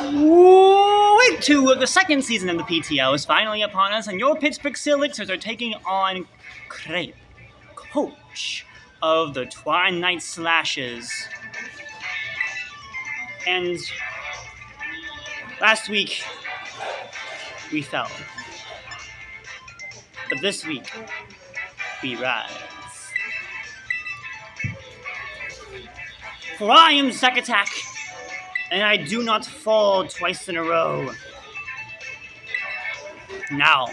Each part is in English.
Week 2 of the second season of the PTL is finally upon us, and your Pittsburgh Steelers are taking on Crepuscul, coach of the Twi-Night Slashers. And last week, we fell. But this week, we rise. For I am Zack Attack, and I do not fall twice in a row. Now,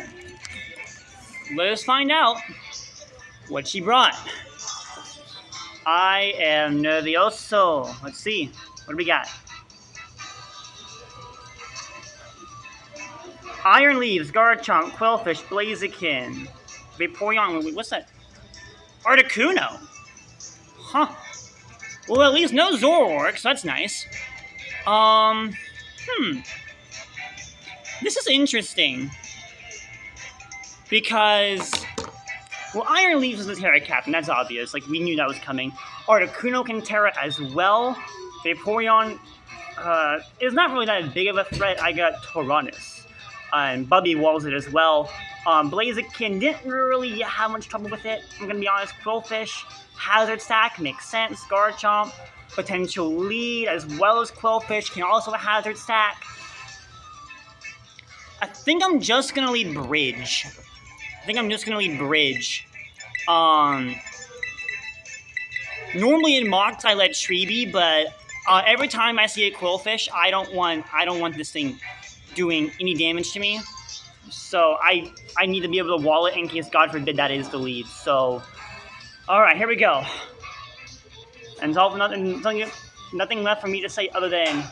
let us find out what she brought. I am nervioso. Let's see. What do we got? Iron Leaves, Garchomp, Quillfish, Blaziken, Vaporeon. What's that? Articuno. Huh. Well, at least no Zoroark, so that's nice. This is interesting. Because, well, Iron Leaves is the Terra Captain, that's obvious. Like, we knew that was coming. Articuno can Terra as well. Vaporeon is not really that big of a threat. I got Tyrannus. And Bubby walls it as well. Blaziken didn't really have much trouble with it. I'm gonna be honest. Quillfish, Hazard Stack makes sense. Garchomp, potential lead as well as Quillfish can also have a Hazard Stack. I think I'm just gonna lead Bridge. Normally in Mox I let Treeby, but every time I see a Quillfish, I don't want this thing doing any damage to me. So I need to be able to wall it in case, God forbid, that is the lead. So, alright, here we go. And nothing left for me to say other than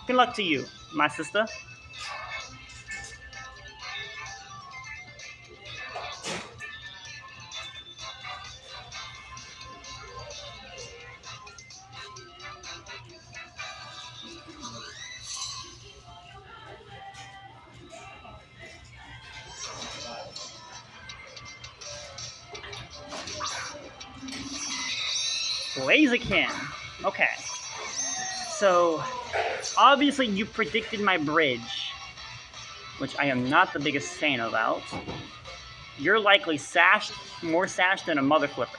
good luck to you, my sister. Blaziken. Okay. So, obviously you predicted my Bridge, which I am not the biggest fan about. You're likely more sashed than a mother flipper.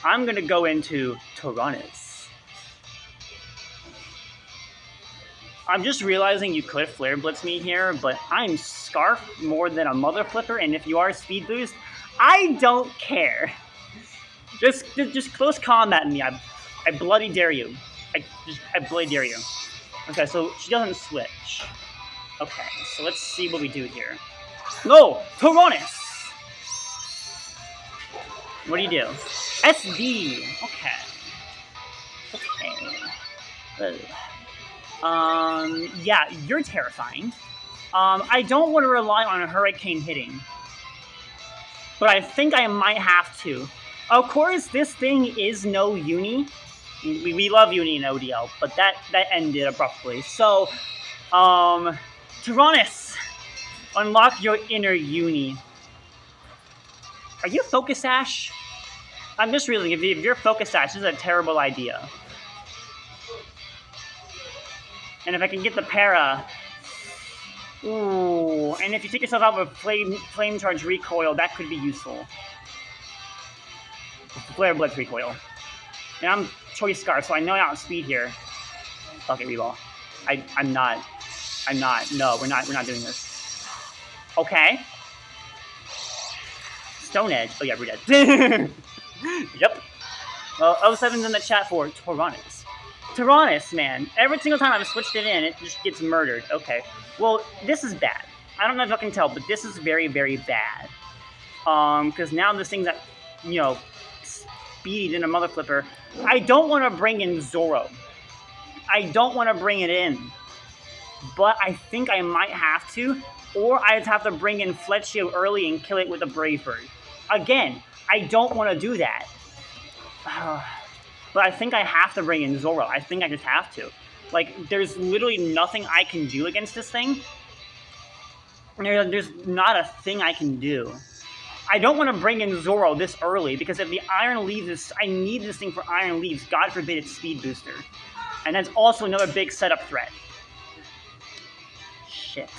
I'm gonna go into Tyrannus. I'm just realizing you could Flare Blitz me here, but I'm Scarf more than a mother flipper, and if you are Speed Boost, I don't care. Just close combat me. I bloody dare you. I bloody dare you. Okay, so she doesn't switch. Okay, so let's see what we do here. No! Tyrannus! What do you do? SD! Okay. Yeah, you're terrifying. I don't want to rely on a Hurricane hitting. But I think I might have to. Of course, this thing is no Uni. We love Uni in ODL, but that ended abruptly. So, Tyrannus, unlock your inner Uni. Are you Focus Sash? I'm just realizing, if you're Focus Sash, this is a terrible idea. And if I can get the para... Ooh, and if you take yourself out with Flame Charge Recoil, that could be useful. Flare Blitz Recoil. And I'm Choice Scarf, so I know I outspeed here. Okay, Reball. I'm not. No, we're not doing this. Okay. Stone Edge. Oh yeah, we're dead. Yep. Well, 07's in the chat for Tyrannus. Tyrannus, man. Every single time I've switched it in, it just gets murdered. Okay. Well, this is bad. I don't know if you can tell, but this is very, very bad. Because now this thing's at, speed in a mother flipper. I don't want to bring in Zoro. I don't want to bring it in. But I think I might have to. Or I'd have to bring in Fletchio early and kill it with a Brave Bird. Again, I don't want to do that. But I think I have to bring in Zoro. I think I just have to. Like, there's literally nothing I can do against this thing. There's not a thing I can do. I don't want to bring in Zoro this early, because if the Iron Leaves, I need this thing for Iron Leaves. God forbid it's Speed Booster. And that's also another big setup threat. shit.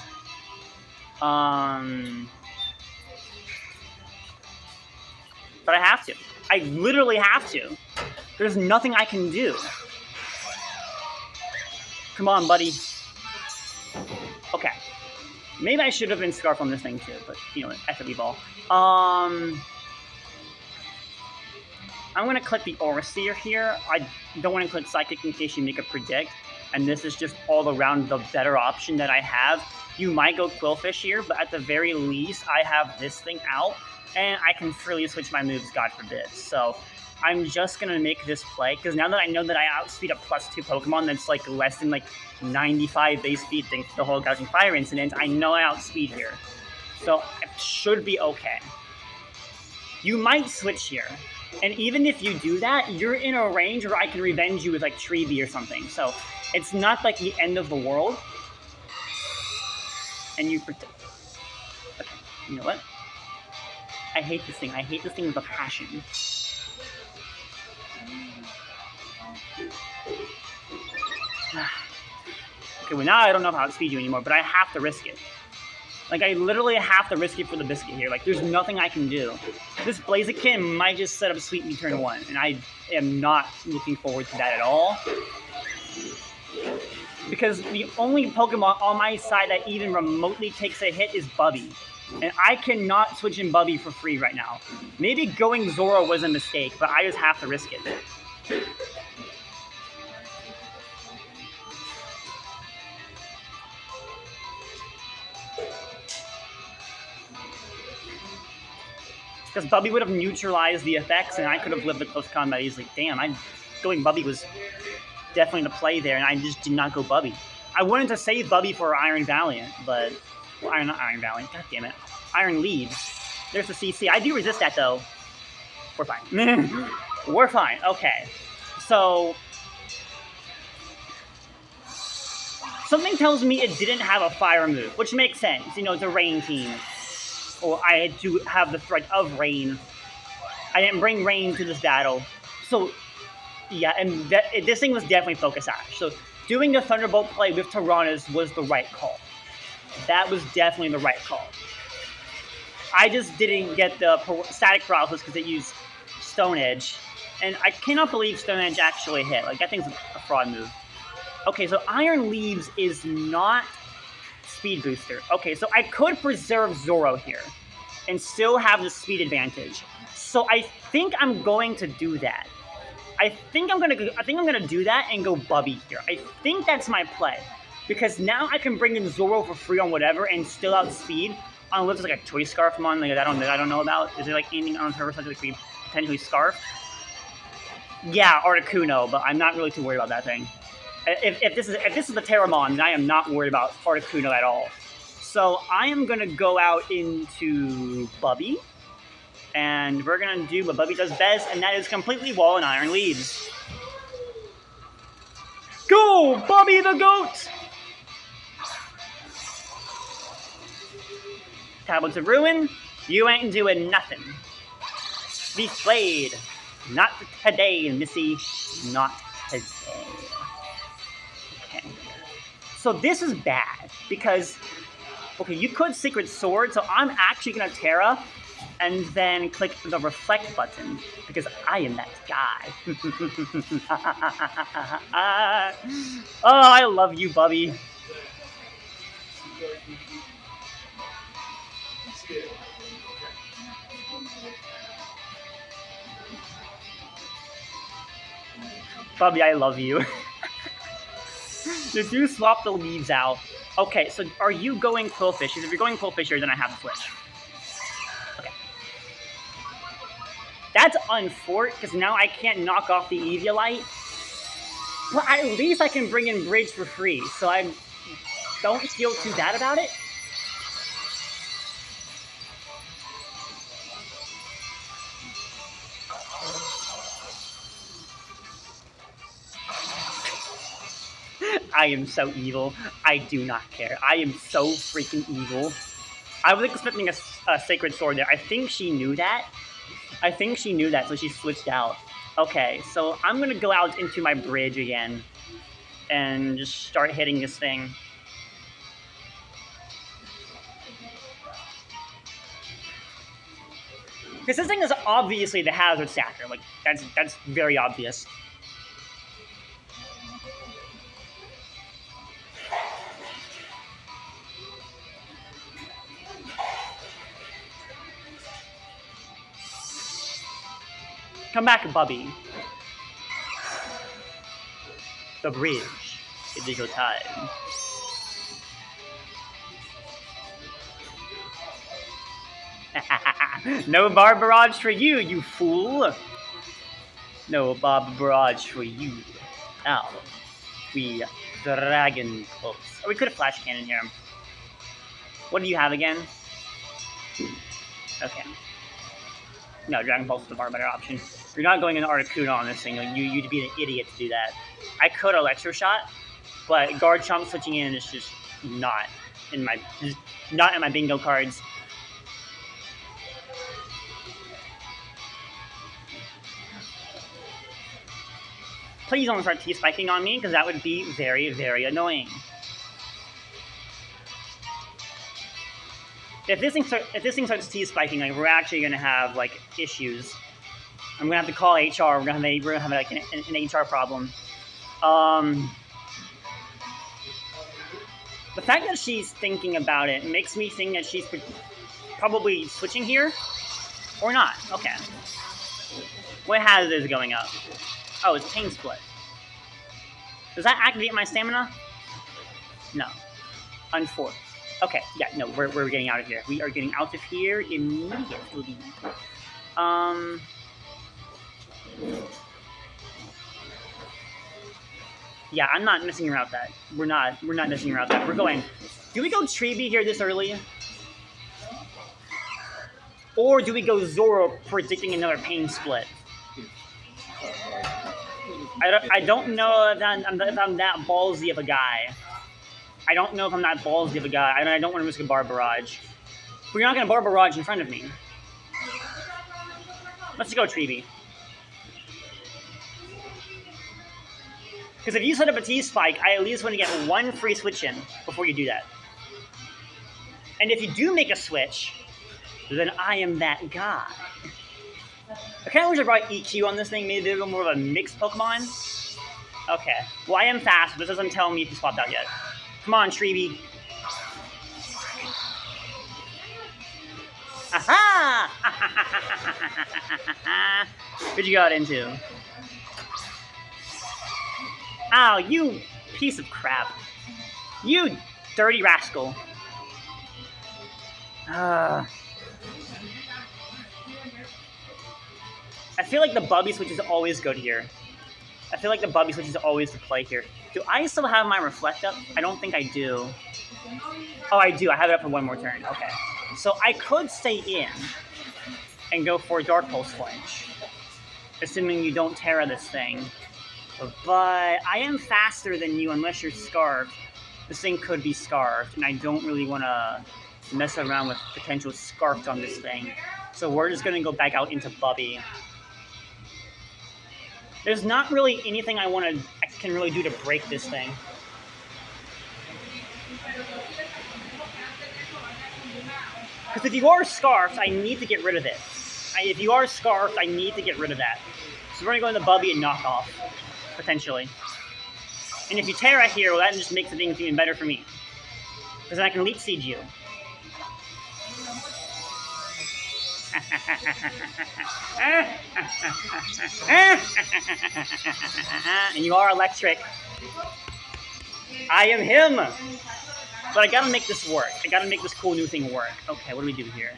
But I have to. I literally have to. There's nothing I can do. Come on, buddy. Okay. Maybe I should have been Scarf on this thing too, but you know what, FW ball. I'm gonna click the Overseer here. I don't want to click Psychic in case you make a predict, and this is just all around the better option that I have. You might go Quillfish here, but at the very least, I have this thing out, and I can freely switch my moves, God forbid. So I'm just gonna make this play, because now that I know that I outspeed a +2 Pokemon that's like less than like 95 base speed thanks to the whole Gouging Fire incident, I know I outspeed here. So it should be okay. You might switch here. And even if you do that, you're in a range where I can revenge you with like Treevee or something. So it's not like the end of the world. And you protect. Okay, you know what? I hate this thing. I hate this thing with a passion. Okay, well now I don't know how to outspeed you anymore, but I have to risk it. Like, I literally have to risk it for the biscuit here. Like, there's nothing I can do. This Blaziken might just set up Sweet Me turn 1, and I am not looking forward to that at all. Because the only Pokemon on my side that even remotely takes a hit is Bubby. And I cannot switch in Bubby for free right now. Maybe going Zoro was a mistake, but I just have to risk it. Because Bubby would have neutralized the effects, and I could have lived the close combat easily. Damn, going Bubby was definitely the play there, and I just did not go Bubby. I wanted to save Bubby for Iron Valiant, but... Well, not Iron Valiant, god damn it. Iron Leaves. There's the CC. I do resist that, though. We're fine. We're fine, okay. So... something tells me it didn't have a fire move, which makes sense. You know, it's a rain team. Or I do have the threat of rain. I didn't bring rain to this battle. So, yeah, and this thing was definitely Focus Ash. So, doing the Thunderbolt play with Tyrannus was the right call. That was definitely the right call. I just didn't get the Static Paralysis because it used Stone Edge. And I cannot believe Stone Edge actually hit. Like, that thing's a fraud move. Okay, so Iron Leaves is not... Speed booster. Okay, so I could preserve Zoro here and still have the speed advantage. So I think I'm going to do that. I think I'm gonna do that and go Bubby here. I think that's my play. Because now I can bring in Zoro for free on whatever and still outspeed. Unless there's like a Choice Scarf mon like I don't know about. Is there like anything on her that could be potentially Scarf? Yeah, Articuno, but I'm not really too worried about that thing. If this is the Terramon, then I am not worried about Articuno at all. So I am gonna go out into Bubby, and we're gonna do what Bubby does best, and that is completely Wall and Iron Leaves. Go, Bubby the Goat! Tablets of Ruin, you ain't doing nothing. Beast Blade, not today, Missy, not today. So this is bad, because, okay, you could Secret Sword, so I'm actually going to Terra, and then click the Reflect button, because I am that guy. Oh, I love you, Bubby. Bubby, I love you. You do swap the leaves out. Okay, so are you going Quillfish? Because if you're going Quillfish here, then I have to switch. Okay. That's unfortunate, because now I can't knock off the Eviolite. But at least I can bring in Bridge for free, so I don't feel too bad about it. I am so evil. I do not care. I am so freaking evil. I was expecting a Sacred Sword there. I think she knew that. So she switched out. Okay, so I'm going to go out into my bridge again and just start hitting this thing. Because this thing is obviously the hazard stacker. Like, that's very obvious. Come back, Bubby. The bridge. The digital time. No bar barrage for you, you fool. No bar barrage for you. Now, we dragon close. Oh, we could have flash cannon here. What do you have again? Okay. No, Dragon Pulse is the far better option. You're not going into Articuno on this thing. Like, you'd be an idiot to do that. I could Electro Shot, but Guard Chomp switching in is just not in my bingo cards. Please don't start T-spiking on me, because that would be very, very annoying. If this thing starts T-spiking, like, we're actually gonna have like issues. I'm gonna have to call HR. We're gonna have like an HR problem. The fact that she's thinking about it makes me think that she's probably switching here, or not. Okay. What hazard is going up? Oh, it's Pain Split. Does that activate my stamina? No. Unfortunately. Okay, yeah, no, we're getting out of here. We are getting out of here immediately. Yeah, I'm not messing around with that. We're not messing around with that. We're going. Do we go Treeby here this early? Or do we go Zoro predicting another Pain Split? I don't know if I'm that ballsy of a guy. I don't know if I'm that ballsy of a guy. I don't want to risk a Bar Barrage. But you're not going to Bar Barrage in front of me. Let's go Treeby. Because if you set up a T-Spike, I at least want to get one free switch in before you do that. And if you do make a switch, then I am that guy. I kind of wish I brought EQ on this thing, maybe a little more of a mixed Pokemon. Okay. Well, I am fast, but this doesn't tell me if you swapped out yet. Come on, Treeby. Aha! What'd you got into? Ow, you piece of crap. You dirty rascal. I feel like the Bubby switch is always good here. I feel like the Bubby switch is always to play here. Do I still have my Reflect up? I don't think I do. Oh, I do. I have it up for one more turn. Okay. So I could stay in and go for Dark Pulse Flinch, assuming you don't Terra this thing. But I am faster than you unless you're Scarfed. This thing could be Scarfed, and I don't really want to mess around with potential Scarfed on this thing. So we're just going to go back out into Bubby. There's not really anything I can really do to break this thing. Because if you are Scarfed, I need to get rid of it. If you are Scarfed, I need to get rid of that. So we're going to go into Bubby and knock off, potentially. And if you Terra here, well, that just makes things even better for me. Because then I can Leech Seed you. And you are electric. I am him. But I gotta make this work. I gotta make this cool new thing work. Okay, what do we do here?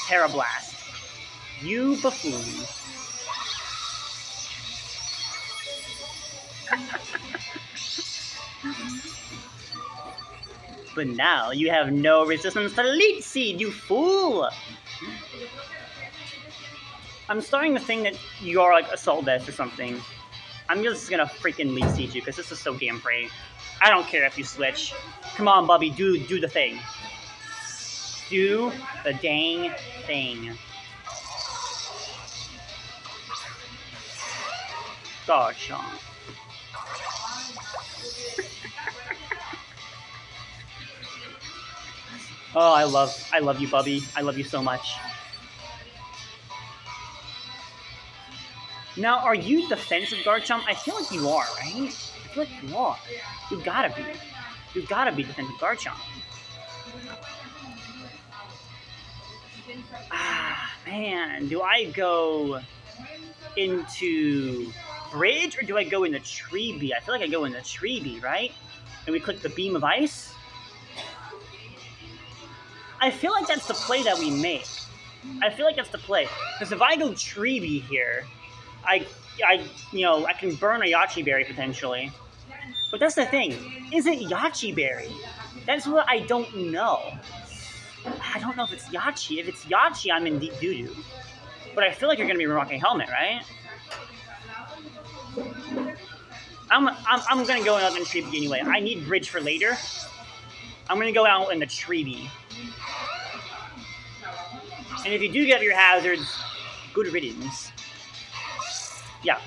Terra Blast. You buffoon. But now you have no resistance to Leech Seed, you fool! I'm starting to think that you are like Assault Vest or something. I'm just gonna freaking Leech Seed you because this is so damn pretty. I don't care if you switch. Come on, Bubby, do the thing. Do the dang thing. Gosh, Sean. Oh, I love you, Bubby. I love you so much. Now, are you defensive Garchomp? I feel like you are, right? I feel like you are. You gotta be. You gotta be defensive Garchomp. Ah, man. Do I go into Bridge or do I go into Treebee? I feel like I go into Treebee, right? And we click the Beam of Ice. I feel like that's the play that we make. I feel like that's the play. Because if I go Treebee here, I can burn a Yachi Berry potentially. But that's the thing. Is it Yachi Berry? That's what I don't know. I don't know if it's Yachi. If it's Yachi, I'm in deep doo-doo. But I feel like you're going to be rocking Helmet, right? I'm going to go out in Treebee anyway. I need Bridge for later. I'm going to go out in the Treebee. And if you do get your hazards, good riddance. Yeah.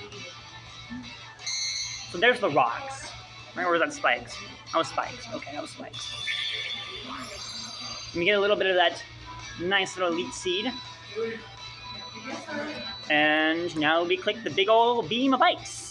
So there's the rocks. Right? Or was that spikes? That was spikes. Okay, that was spikes. We get a little bit of that nice little elite seed. And now we click the big old Beam of Ice.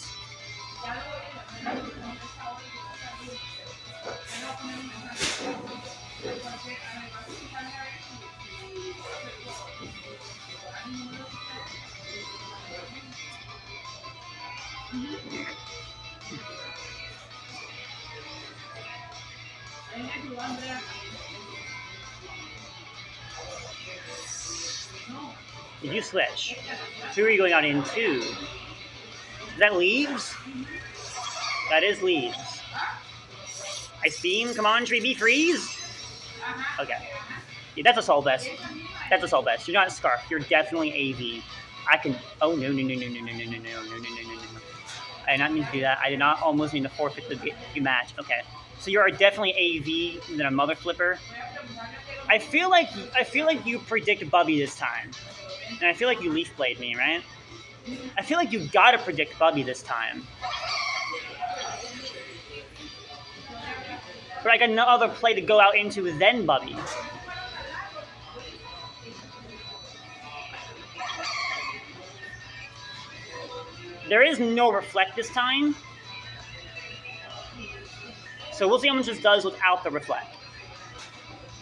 Did you switch? Who are you going out into? Is that Leaves? That is Leaves. Ice Beam, come on, Treebee, freeze! Okay. Yeah, that's Assault Vest. That's Assault Vest. You're not Scarf. You're definitely AV. I can... Oh, no. I did not mean to do that. I did not almost mean to forfeit the match. Okay. So you are definitely AV than a Mother Flipper. I feel like you predict Bubby this time. And I feel like you Leaf Blade me, right? I feel like you gotta predict Bubby this time. But I got no other play to go out into than Bubby. There is no Reflect this time. So we'll see how much this does without the Reflect.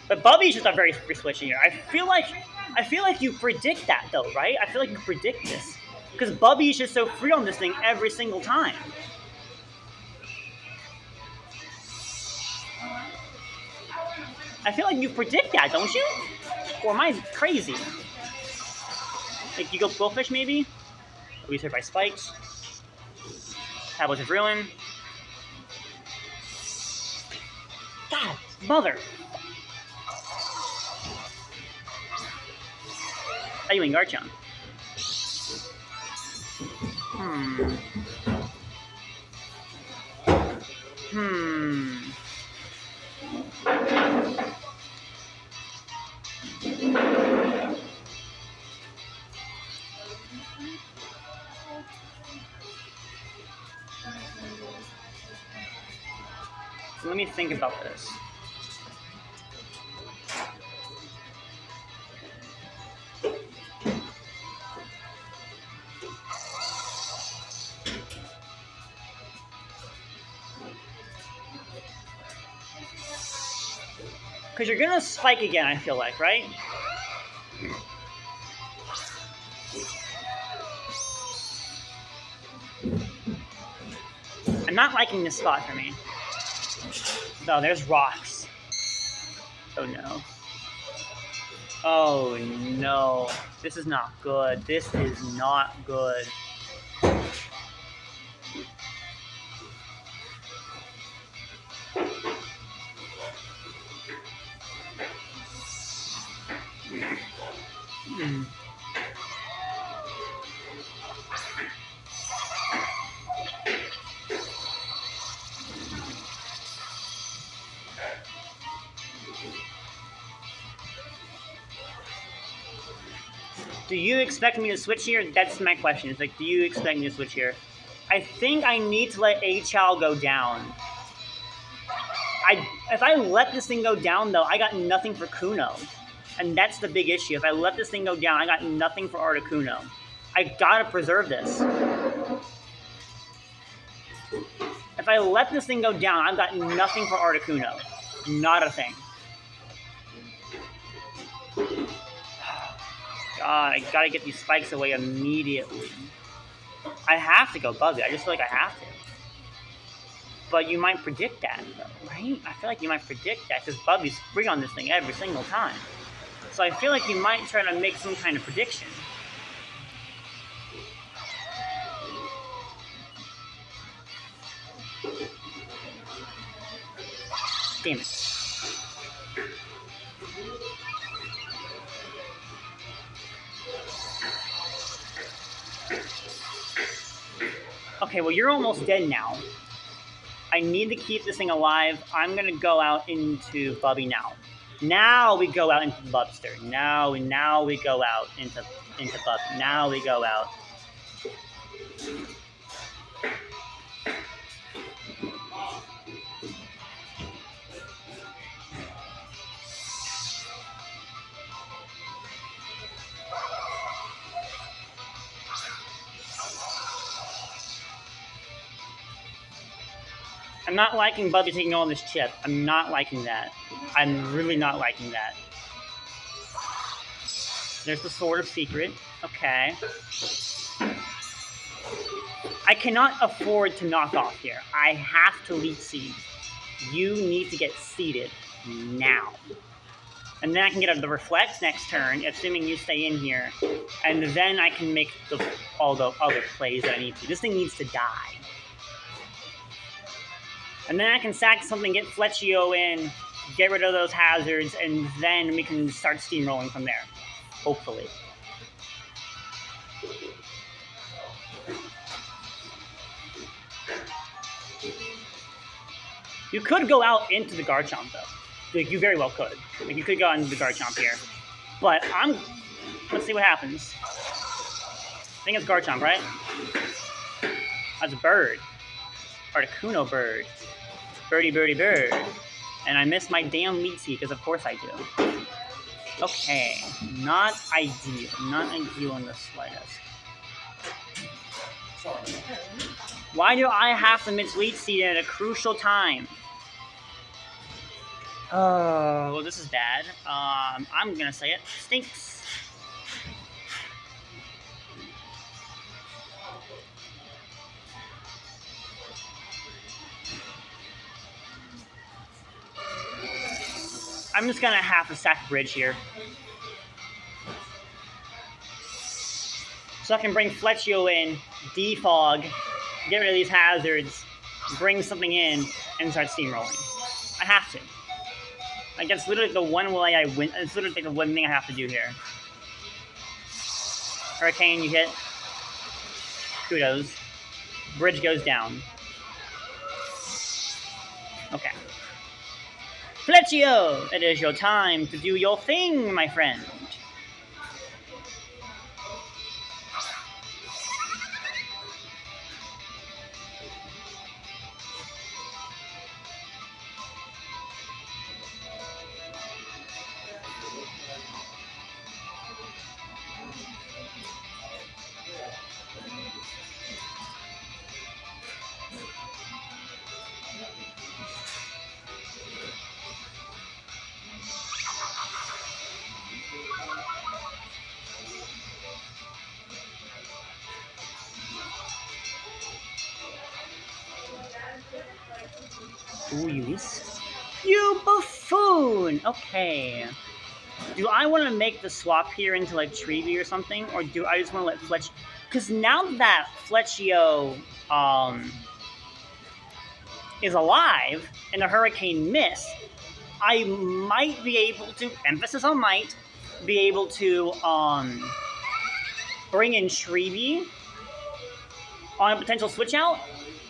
But Bubby's just a very free switch here. I feel like you predict that though, right? I feel like you predict this. Because Bubby's just so free on this thing every single time. I feel like you predict that, don't you? Or am I crazy? Like you go Quillfish maybe? We hit by Spikes. Tablets of Ruin. God, mother! How you in Garchomp? So let me think about this. Because you're going to spike again, I feel like, right? I'm not liking this spot for me. No, there's rocks. Oh no. Oh no. This is not good. This is not good. Do you expect me to switch here? That's my question. It's like, do you expect me to switch here? I think I need to let A-Chow go down. If I let this thing go down, though, I got nothing for Kuno. And that's the big issue. If I let this thing go down, I got nothing for Articuno. I gotta preserve this. If I let this thing go down, I've got nothing for Articuno. Not a thing. God, I gotta get these spikes away immediately. I have to go Bubby. I just feel like I have to. But you might predict that, though, right? I feel like you might predict that because Bubby's free on this thing every single time. So I feel like you might try to make some kind of prediction. Damn it. Okay, well, you're almost dead now. I need to keep this thing alive. I'm going to go out into Bubby now. Now we go out into Bubster. Now we go out into Bubby. Now we go out. I'm not liking Bubby taking all this chip. I'm not liking that. I'm really not liking that. There's the Sword of Secret. Okay. I cannot afford to knock off here. I have to lead seed. You need to get seeded now. And then I can get the Reflect next turn, assuming you stay in here. And then I can make all the other plays that I need to. This thing needs to die. And then I can sack something, get Fletchio in, get rid of those hazards, and then we can start steamrolling from there. Hopefully. You could go out into the Garchomp, though. Like, you very well could. Like, you could go into the Garchomp here. But let's see what happens. I think it's Garchomp, right? That's a bird. Articuno bird. Birdie, birdie, bird. And I missed my damn lead seed, because of course I do. Okay. Not ideal. Not ideal in the slightest. Why do I have to miss lead seed at a crucial time? Oh, well, this is bad. I'm gonna say it. Stinks. I'm just gonna have to sack Bridge here. So I can bring Fletchio in, defog, get rid of these hazards, bring something in, and start steamrolling. I have to. Like, that's literally the one way I win. It's literally the one thing I have to do here. Hurricane, you hit. Kudos. Bridge goes down. Okay. Fletchio, it is your time to do your thing, my friend. Ooh, you miss. You buffoon! Okay. Do I want to make the swap here into, like, Treevee or something? Or do I just want to let Fletch... Because now that Fletchio, is alive, and the Hurricane missed, I might be able to, emphasis on might, be able to, bring in Treevee on a potential switch out.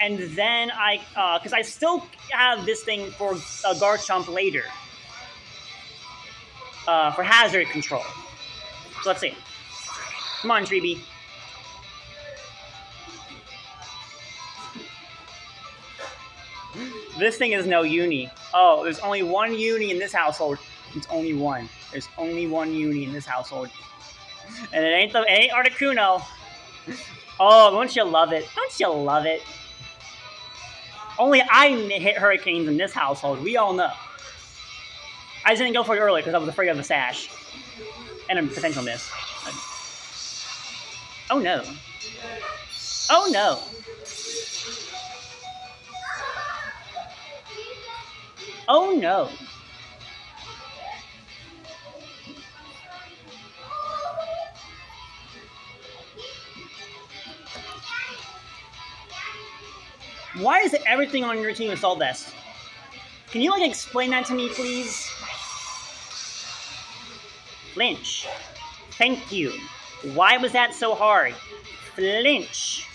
And then because I still have this thing for Garchomp later. For hazard control. So let's see. Come on, Treevee. This thing is no uni. Oh, there's only one uni in this household. It's only one. There's only one uni in this household. And it ain't Articuno. Oh, don't you love it? Don't you love it? Only I hit hurricanes in this household. We all know. I didn't go for it earlier because I was afraid of the sash and a potential miss. Oh no. Oh no. Oh no. Why is everything on your team assault vest? Can you like explain that to me, please? Flinch. Thank you. Why was that so hard? Flinch.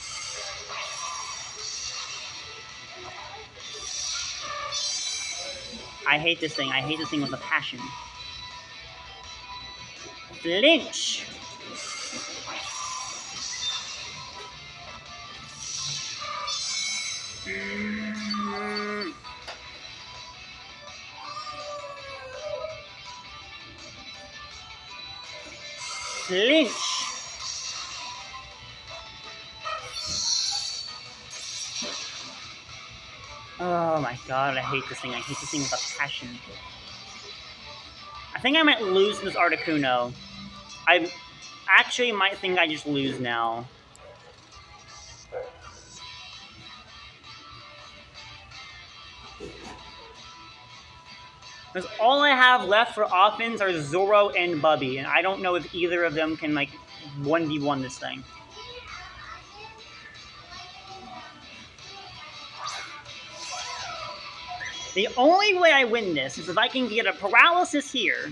I hate this thing. I hate this thing with a passion. Flinch. Flinch. Oh my god, I hate this thing. I hate this thing with a passion. I think I might lose this Articuno. I actually might think I just lose now. Because all I have left for offense are Zoro and Bubby, and I don't know if either of them can, like, 1v1 this thing. The only way I win this is if I can get a paralysis here.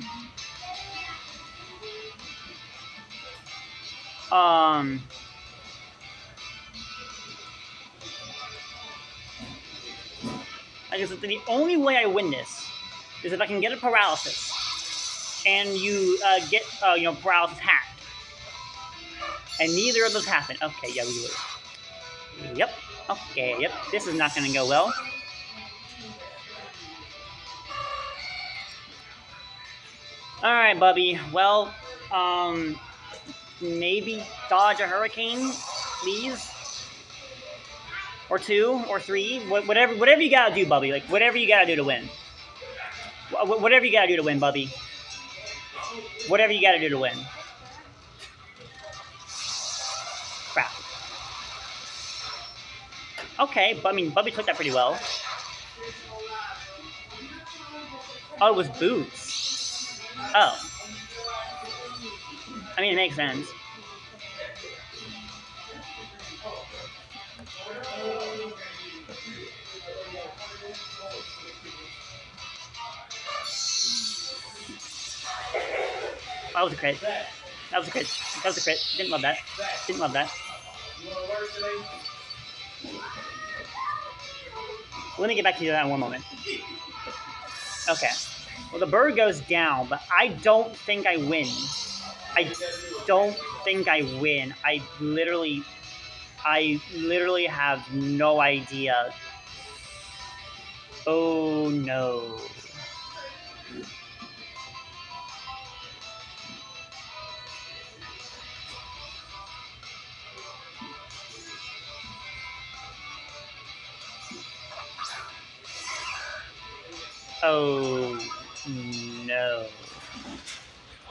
I guess the only way I win this is if I can get a paralysis, and you get paralysis hacked, and neither of those happen. Okay, yeah, we lose. Yep. Okay, yep. This is not going to go well. All right, Bubby. Well, maybe dodge a hurricane, please. Or 2, or 3, whatever you gotta do, Bubby. Like, whatever you gotta do to win. Whatever you gotta do to win, Bubby. Whatever you gotta do to win. Crap. Okay, but I mean, Bubby took that pretty well. Oh, it was boots. Oh. I mean, it makes sense. That was a crit. That was a crit. That was a crit. Didn't love that. Didn't love that. Let me get back to that in one moment. Okay. Well, the bird goes down, but I don't think I win. I don't think I win. I literally have no idea. Oh no. Oh no.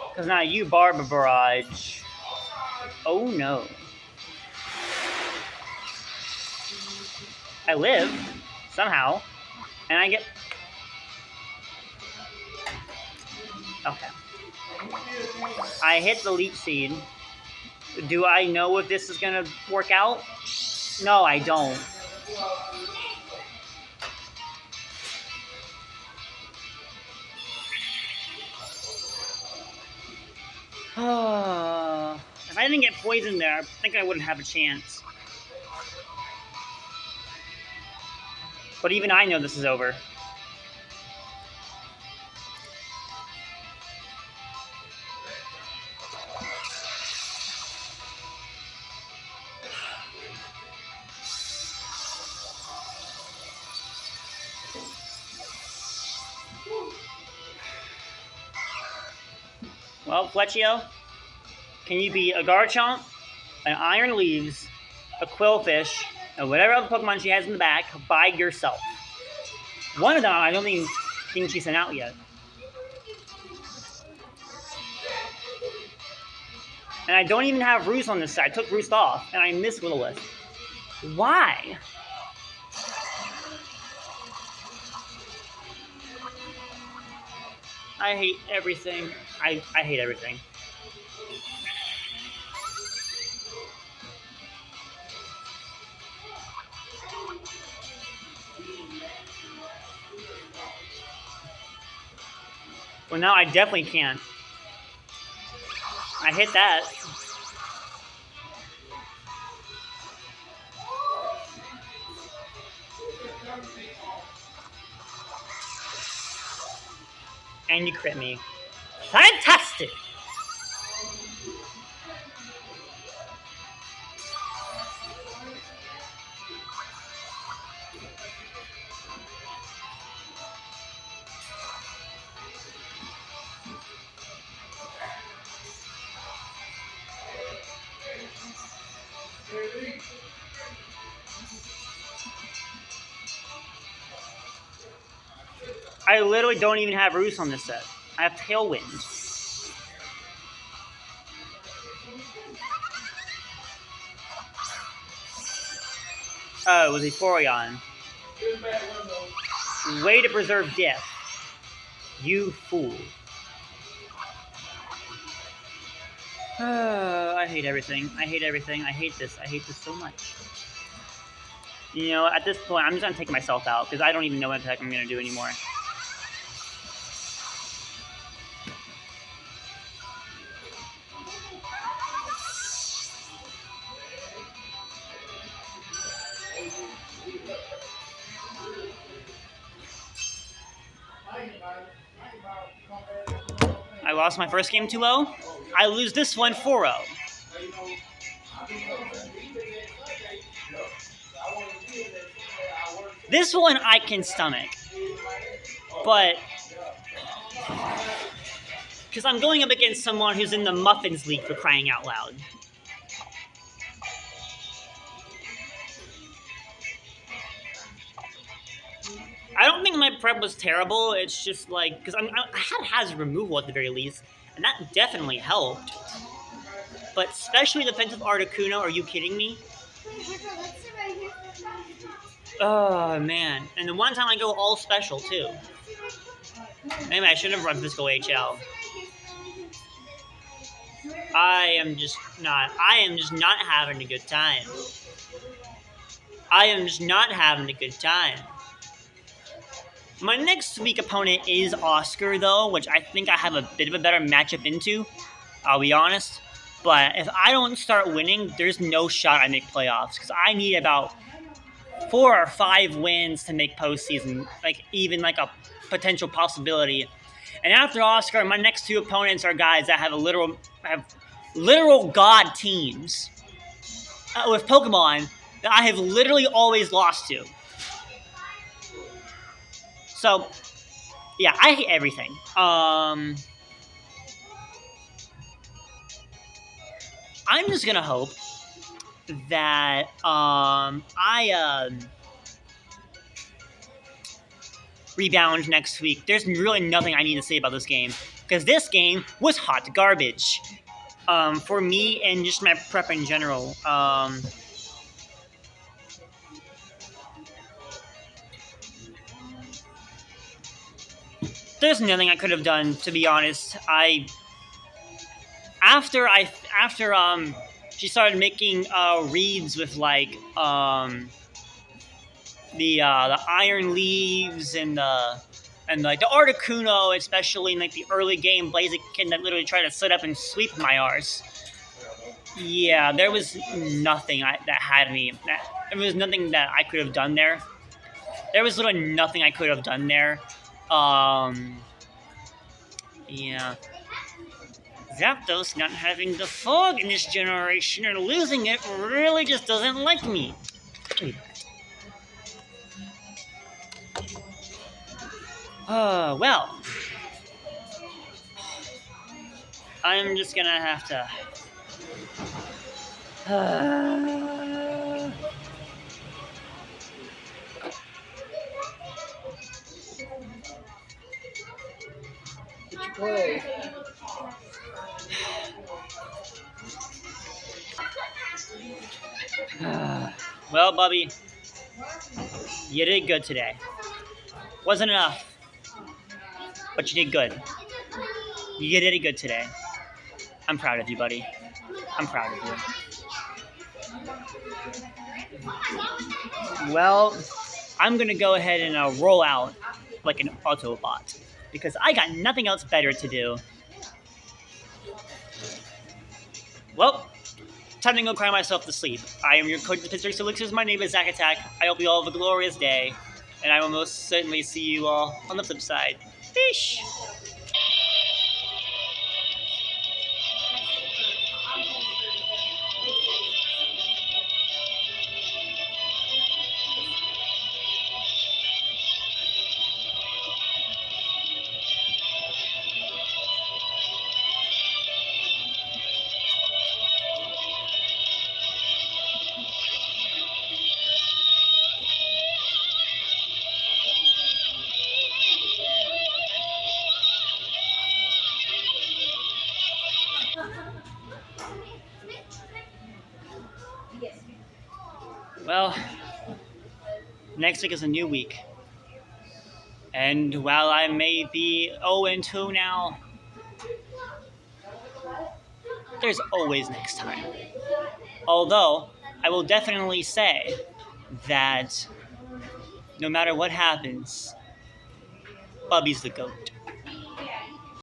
Because now you Barber Barrage. Oh no. I live, somehow, and I get... Okay. I hit the Leech Seed. Do I know if this is going to work out? No, I don't. If I didn't get poisoned there, I think I wouldn't have a chance. But even I know this is over. Well, Fletchio, can you be a Garchomp? an Iron Leaves, a Quillfish, and whatever other Pokemon she has in the back by yourself. One of them I don't even think she sent out yet. And I don't even have Roost on this side. I took Roost off, and I missed Will-O-Wisp. Why? I hate everything. I hate everything. Well, now I definitely can't. I hit that. And you crit me. Fantastic! I literally don't even have Roost on this set. I have Tailwind. Oh, it was a Forion. Way to preserve death. You fool. I hate everything. I hate everything. I hate this. I hate this so much. You know, at this point, I'm just going to take myself out because I don't even know what the heck I'm going to do anymore. I lost my first game 2-0. I lose this one 4-0. This one I can stomach. But because I'm going up against someone who's in the Muffins League, for crying out loud. I don't think my prep was terrible. It's just like, because I had hazard removal at the very least, and that definitely helped. But especially defensive Articuno, are you kidding me? Oh, man. And the one time I go all special, too. Anyway, I shouldn't have run physical HL. I am just not having a good time. I am just not having a good time. My next week opponent is Oscar, though, which I think I have a bit of a better matchup into. I'll be honest. But if I don't start winning, there's no shot I make playoffs. Because I need about 4 or 5 wins to make postseason. Like, even like a potential possibility. And after Oscar, my next 2 opponents are guys that have literal god teams. With Pokemon that I have literally always lost to. So, yeah, I hate everything. I'm just gonna hope that I rebound next week. There's really nothing I need to say about this game because this game was hot garbage for me and just my prep in general. There's nothing I could have done, to be honest. After she started making reads with like the Iron Leaves and like the Articuno, especially in like the early game, Blaziken that literally tried to sit up and sweep my arse. Yeah, there was nothing there was nothing that I could have done there. There was literally nothing I could have done there. Yeah. Zapdos not having the fog in this generation and losing it really just doesn't like me. Well. I'm just gonna have to Play. Well, Bubby, you did good today. Wasn't enough, but you did good. You did good today. I'm proud of you, buddy. I'm proud of you. Well, I'm gonna go ahead and roll out like an Autobot because I got nothing else better to do. Well, time to go cry myself to sleep. I am your coach of the Pittsburgh Sixers. My name is Zach Attack. I hope you all have a glorious day, and I will most certainly see you all on the flip side. Fish! Well, next week is a new week. And while I may be 0-2 now, there's always next time. Although, I will definitely say that no matter what happens, Bubby's the GOAT.